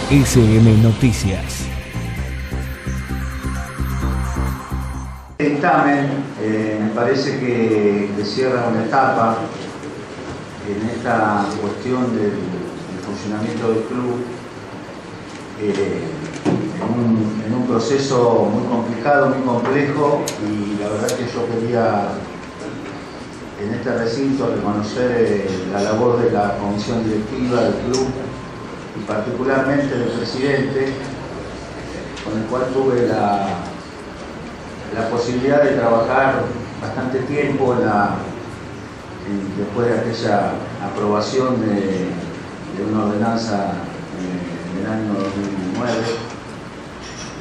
SM Noticias. El dictamen me parece que cierra una etapa en esta cuestión del funcionamiento del club, en un proceso muy complicado, muy complejo, y la verdad que yo quería en este recinto reconocer la labor de la comisión directiva del club y particularmente del presidente, con el cual tuve la posibilidad de trabajar bastante tiempo después de aquella aprobación de una ordenanza en el año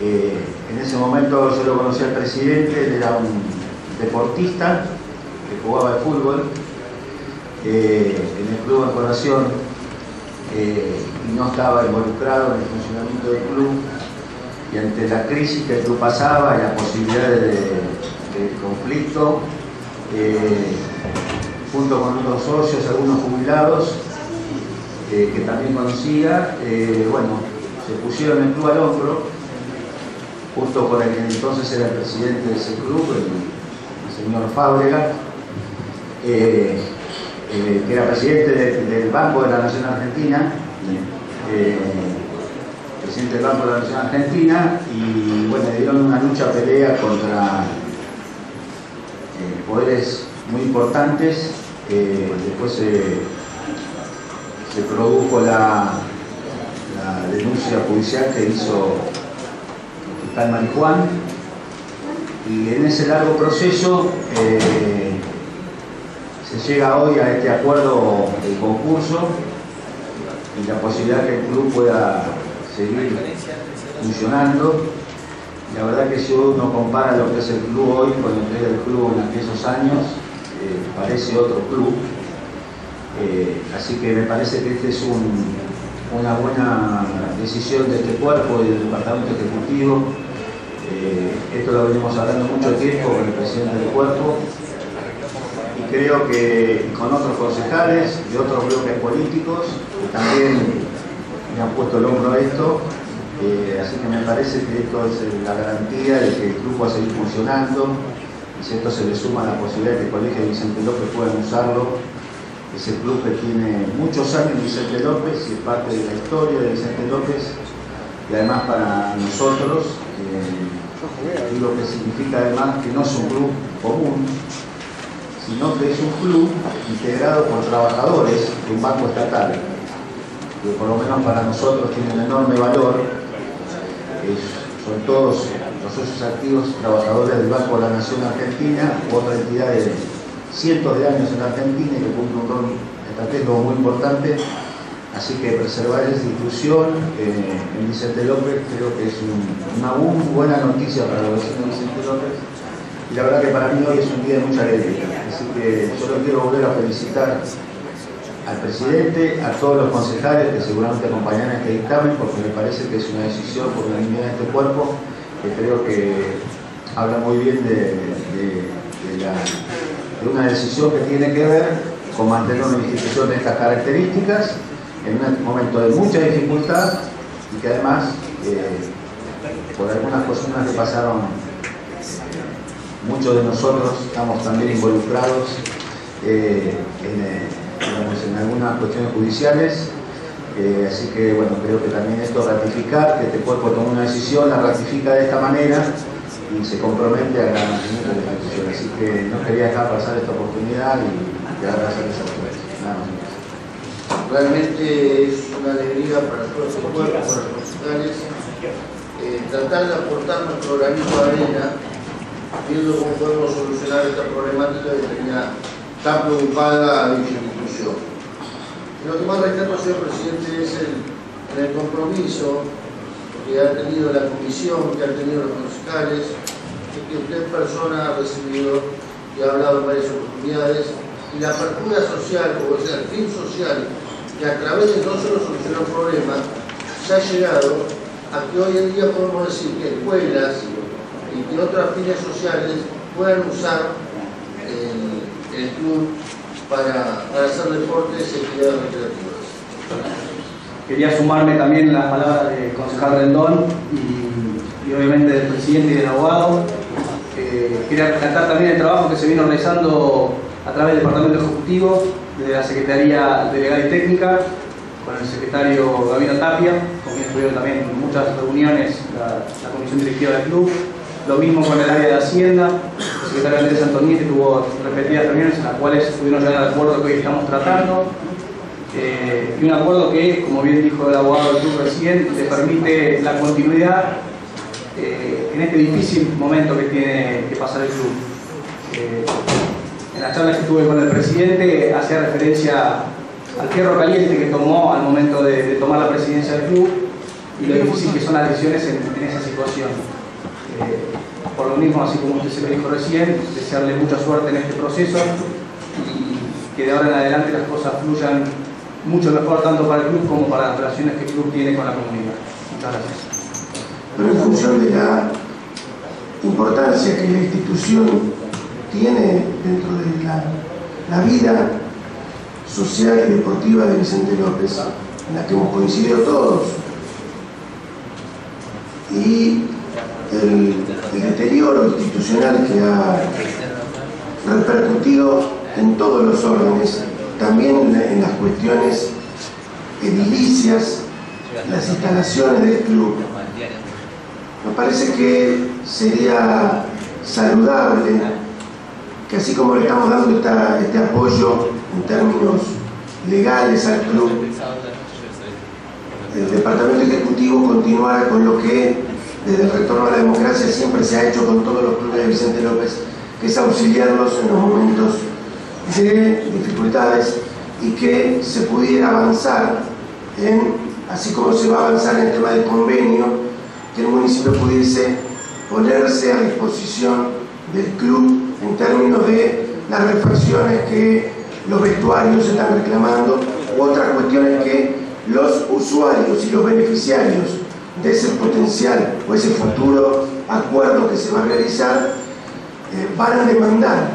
2009. En ese momento yo lo conocí al presidente. Él era un deportista que jugaba al fútbol en el club de Corazón y no estaba involucrado en el funcionamiento del club, y ante la crisis que el club pasaba y las posibilidades de conflicto, junto con otros socios, algunos jubilados que también conocía, bueno, se pusieron el club al hombro, justo con el que entonces era el presidente de ese club, el señor Fábrega, que era presidente del Banco de la Nación Argentina, presidente del Banco de la Nación Argentina, y bueno, dieron una lucha, pelea contra poderes muy importantes. Después se produjo la denuncia judicial que hizo el fiscal Marijuán, y en ese largo proceso se llega hoy a este acuerdo del concurso y la posibilidad que el club pueda seguir funcionando. La verdad que si uno compara lo que es el club hoy con lo que era el club en aquellos años, parece otro club. Así que me parece que esta es una buena decisión de este cuerpo y del departamento ejecutivo. Esto lo venimos hablando mucho tiempo con el presidente del cuerpo, y creo que con otros concejales de otros bloques políticos que también me han puesto el hombro a esto. Así que me parece que esto es la garantía de que el club va a seguir funcionando, y si esto se le suma a la posibilidad de que el Colegio de Vicente López puedan usarlo. Es el club que tiene muchos años Vicente López y es parte de la historia de Vicente López, y además para nosotros, digo que significa además que no es un club común, sino que es un club integrado por trabajadores de un banco estatal, que por lo menos para nosotros tiene un enorme valor. Son todos los socios activos trabajadores del Banco de la Nación Argentina, otra entidad de cientos de años en Argentina y que cumple un rol estratégico muy importante. Así que preservar esa institución en Vicente López creo que es una muy buena noticia para los vecinos de Vicente López, y la verdad que para mí hoy es un día de mucha alegría. Así que yo lo quiero volver a felicitar al presidente, a todos los concejales que seguramente acompañarán este dictamen, porque me parece que es una decisión por unanimidad de este cuerpo, que creo que habla muy bien de una decisión que tiene que ver con mantener una institución de estas características en un momento de mucha dificultad, y que además por algunas cuestiones que pasaron, muchos de nosotros estamos también involucrados en algunas cuestiones judiciales. Así que bueno, creo que también esto ratificar que este cuerpo tomó una decisión, la ratifica de esta manera y se compromete al garantimiento de la institución. Así que no quería dejar pasar esta oportunidad y dar gracias a esa oportunidad. Nada más. Realmente es una alegría para todos los cuerpos, para los concejales, tratar de aportar nuestro granito de arena, viendo cómo podemos solucionar esta problemática que tenía tan preocupada a dicha institución. Lo que más rescato, señor presidente, es el compromiso que ha tenido la comisión, que han tenido los concejales, que usted en persona ha recibido y ha hablado en varias oportunidades, y la apertura social, o sea, el fin social, que a través de no solo solucionar problemas, se ha llegado a que hoy en día podemos decir que escuelas y que otras fines sociales puedan usar el club para hacer deportes y actividades recreativas. quería sumarme también las palabras del concejal Rendón y obviamente del presidente y del abogado. Quería rescatar también el trabajo que se vino realizando a través del Departamento Ejecutivo, desde la Secretaría Delegada y Técnica, con el secretario Gabino Tapia, con quien estuvieron también muchas reuniones la comisión directiva del club. Lo mismo con el área de Hacienda, el secretario Andrés Antoniete tuvo repetidas reuniones en las cuales pudieron llegar al acuerdo que hoy estamos tratando. Y un acuerdo que, como bien dijo el abogado del club recién, le permite la continuidad en este difícil momento que tiene que pasar el club. En las charlas que tuve con el presidente hacía referencia al fierro caliente que tomó al momento de tomar la presidencia del club y lo difícil que son las decisiones en esa situación. Por lo mismo, así como usted se lo dijo recién, desearle mucha suerte en este proceso y que de ahora en adelante las cosas fluyan mucho mejor tanto para el club como para las relaciones que el club tiene con la comunidad. Muchas gracias. Pero en función de la importancia que la institución tiene dentro de la vida social y deportiva de Vicente López, en la que hemos coincidido todos, y el deterioro institucional que ha repercutido en todos los órdenes, también en las cuestiones edilicias, las instalaciones del club. Me parece que sería saludable que, así como le estamos dando este apoyo en términos legales al club, el Departamento Ejecutivo continuara con lo que desde el retorno a la democracia siempre se ha hecho con todos los clubes de Vicente López, que es auxiliarlos en los momentos de dificultades y que se pudiera avanzar así como se va a avanzar en el tema del convenio, que el municipio pudiese ponerse a disposición del club en términos de las refacciones que los vestuarios están reclamando u otras cuestiones que los usuarios y los beneficiarios de ese potencial o ese futuro acuerdo que se va a realizar van a demandar.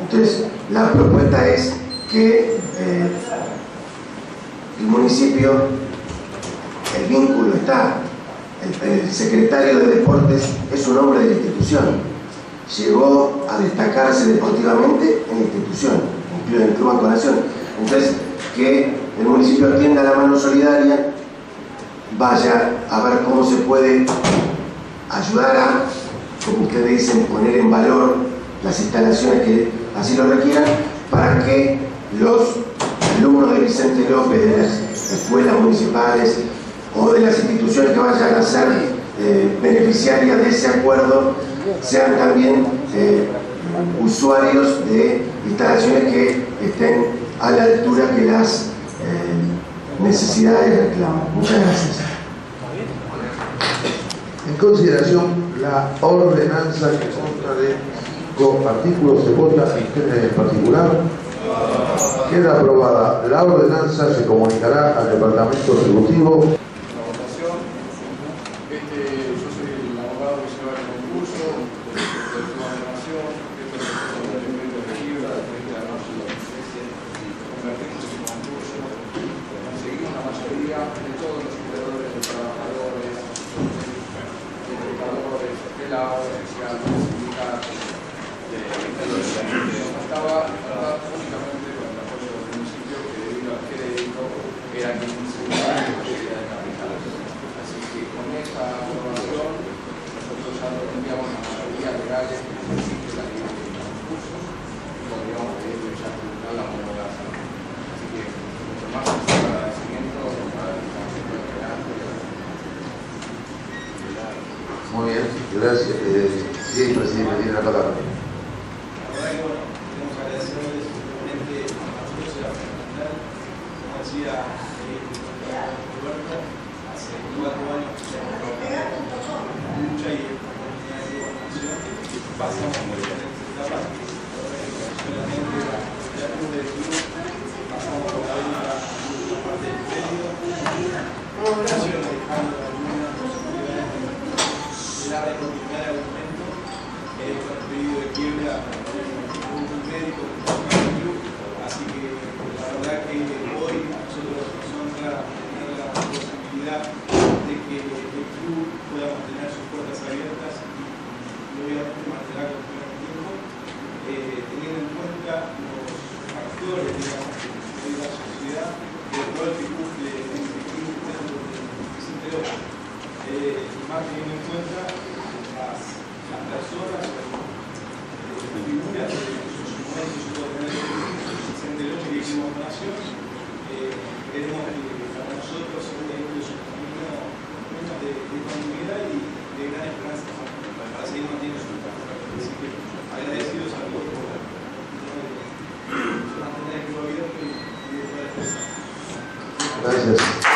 Entonces, la propuesta es que el municipio, el vínculo está, el secretario de Deportes es un hombre de la institución, llegó a destacarse deportivamente en la institución, incluido en el Club Banco Nación. Entonces, que el municipio atienda la mano solidaria, vaya a ver cómo se puede ayudar a, como ustedes dicen, poner en valor las instalaciones que así lo requieran, para que los alumnos de Vicente López, de las escuelas municipales o de las instituciones que vayan a ser beneficiarias de ese acuerdo, sean también usuarios de instalaciones que estén a la altura que las necesidades reclaman. Muchas gracias. En consideración, la ordenanza que consta de artículos se vota en particular. Queda aprobada. La ordenanza se comunicará al Departamento Ejecutivo. Yo soy el abogado que lleva el concurso del Club de Nación. Esto es el decreto de quiebra del 30 de marzo de 2013. Convertimos ese concurso, conseguimos la mayoría de todos los superiores de trabajadores, de educadores, de la obra social, de sindicatos, estaba únicamente con el apoyo del municipio, que debido al crédito era quien se buscaba la posibilidad de capital. Así que con esta aprobación nosotros ya no tendríamos la mayoría legales que necesite la ley de concurso y podríamos pedirle ya publicar la homologación. Así que mucho más agradecimiento para el Consejo de Esperanza. Muy bien, gracias. Sí, presidente, tiene la palabra. Así que la verdad que hoy nosotros son más teniendo en cuenta las personas, las figuras de sus momentos, sus de lucha que hicimos con Nación. Queremos que para nosotros es un camino de continuidad y de gran esperanza para seguir manteniendo su trabajo. Así que agradecidos a todos por mantener el abierto y de poder expresar. Gracias.